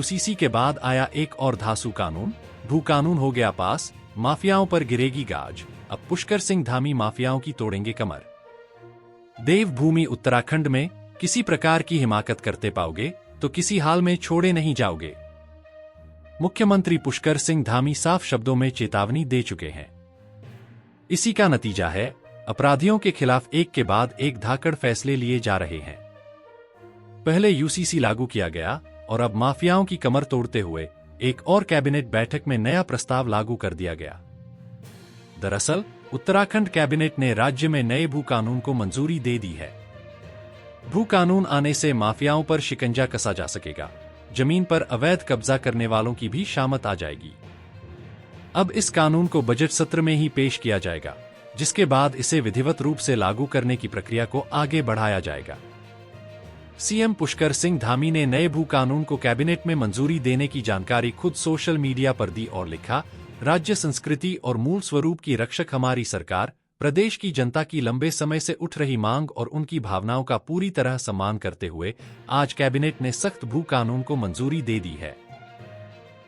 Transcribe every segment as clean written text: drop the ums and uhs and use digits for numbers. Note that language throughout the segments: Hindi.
यूसीसी के बाद आया एक और धांसू कानून, भू कानून हो गया पास, माफियाओं पर गिरेगी गाज, अब पुष्कर सिंह धामी माफियाओं की तोड़ेंगे कमर। देवभूमि उत्तराखंड में किसी प्रकार की हिमाकत करते पाओगे तो किसी हाल में छोड़े नहीं जाओगे। मुख्यमंत्री पुष्कर सिंह धामी साफ शब्दों में चेतावनी दे चुके हैं। इसी का नतीजा है, अपराधियों के खिलाफ एक के बाद एक धाकड़ फैसले लिए जा रहे हैं। पहले यूसीसी लागू किया गया और अब माफियाओं की कमर तोड़ते हुए एक और कैबिनेट बैठक में नया प्रस्ताव लागू कर दिया गया। दरअसल उत्तराखंड कैबिनेट ने राज्य में नए भू कानून को मंजूरी दे दी है। भू कानून आने से माफियाओं पर शिकंजा कसा जा सकेगा, जमीन पर अवैध कब्जा करने वालों की भी शामत आ जाएगी। अब इस कानून को बजट सत्र में ही पेश किया जाएगा, जिसके बाद इसे विधिवत रूप से लागू करने की प्रक्रिया को आगे बढ़ाया जाएगा। सीएम पुष्कर सिंह धामी ने नए भू कानून को कैबिनेट में मंजूरी देने की जानकारी खुद सोशल मीडिया पर दी और लिखा, राज्य संस्कृति और मूल स्वरूप की रक्षक हमारी सरकार प्रदेश की जनता की लंबे समय से उठ रही मांग और उनकी भावनाओं का पूरी तरह सम्मान करते हुए आज कैबिनेट ने सख्त भू कानून को मंजूरी दे दी है।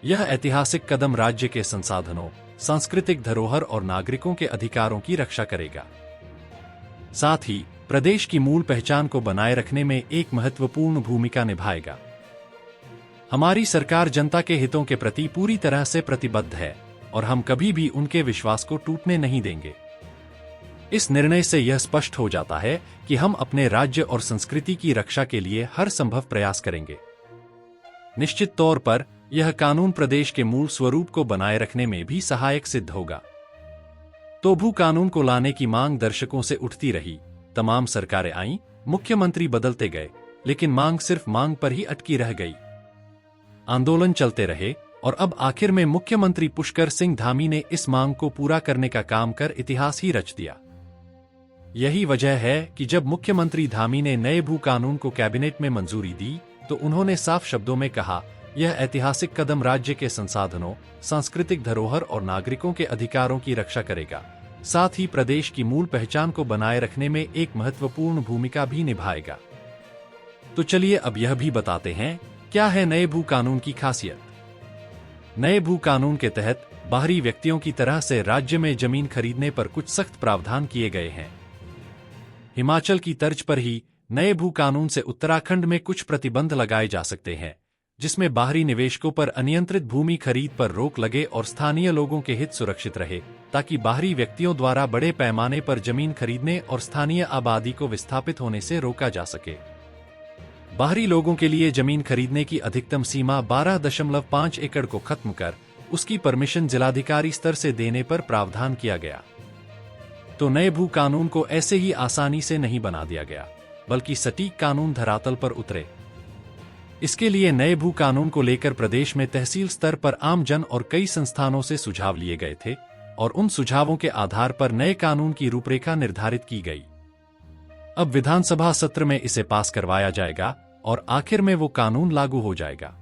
यह ऐतिहासिक कदम राज्य के संसाधनों, सांस्कृतिक धरोहर और नागरिकों के अधिकारों की रक्षा करेगा। साथ ही प्रदेश की मूल पहचान को बनाए रखने में एक महत्वपूर्ण भूमिका निभाएगा। हमारी सरकार जनता के हितों के प्रति पूरी तरह से प्रतिबद्ध है और हम कभी भी उनके विश्वास को टूटने नहीं देंगे। इस निर्णय से यह स्पष्ट हो जाता है कि हम अपने राज्य और संस्कृति की रक्षा के लिए हर संभव प्रयास करेंगे। निश्चित तौर पर यह कानून प्रदेश के मूल स्वरूप को बनाए रखने में भी सहायक सिद्ध होगा। तो भू कानून को लाने की मांग दर्शकों से उठती रही, तमाम सरकारें आईं, मुख्यमंत्री बदलते गए, लेकिन मांग सिर्फ मांग पर ही अटकी रह गई। आंदोलन चलते रहे और अब आखिर में मुख्यमंत्री पुष्कर सिंह धामी ने इस मांग को पूरा करने का काम कर इतिहास ही रच दिया। यही वजह है कि जब मुख्यमंत्री धामी ने नए भू कानून को कैबिनेट में मंजूरी दी तो उन्होंने साफ शब्दों में कहा, यह ऐतिहासिक कदम राज्य के संसाधनों, सांस्कृतिक धरोहर और नागरिकों के अधिकारों की रक्षा करेगा, साथ ही प्रदेश की मूल पहचान को बनाए रखने में एक महत्वपूर्ण भूमिका भी निभाएगा। तो चलिए अब यह भी बताते हैं, क्या है नए भू कानून की खासियत। नए भू कानून के तहत बाहरी व्यक्तियों की तरह से राज्य में जमीन खरीदने पर कुछ सख्त प्रावधान किए गए हैं। हिमाचल की तर्ज पर ही नए भू कानून से उत्तराखंड में कुछ प्रतिबंध लगाए जा सकते हैं, जिसमें बाहरी निवेशकों पर अनियंत्रित भूमि खरीद पर रोक लगे और स्थानीय लोगों के हित सुरक्षित रहे, ताकि बाहरी व्यक्तियों द्वारा बड़े पैमाने पर जमीन खरीदने और स्थानीय आबादी को विस्थापित होने से रोका जा सके। बाहरी लोगों के लिए जमीन खरीदने की अधिकतम सीमा 12.5 एकड़ को खत्म कर उसकी परमिशन जिलाधिकारी स्तर से देने पर प्रावधान किया गया। तो नए भू कानून को ऐसे ही आसानी से नहीं बना दिया गया, बल्कि सटीक कानून धरातल पर उतरे। इसके लिए नए भू कानून को लेकर प्रदेश में तहसील स्तर पर आम जन और कई संस्थानों से सुझाव लिए गए थे और उन सुझावों के आधार पर नए कानून की रूपरेखा निर्धारित की गई। अब विधानसभा सत्र में इसे पास करवाया जाएगा और आखिर में वो कानून लागू हो जाएगा।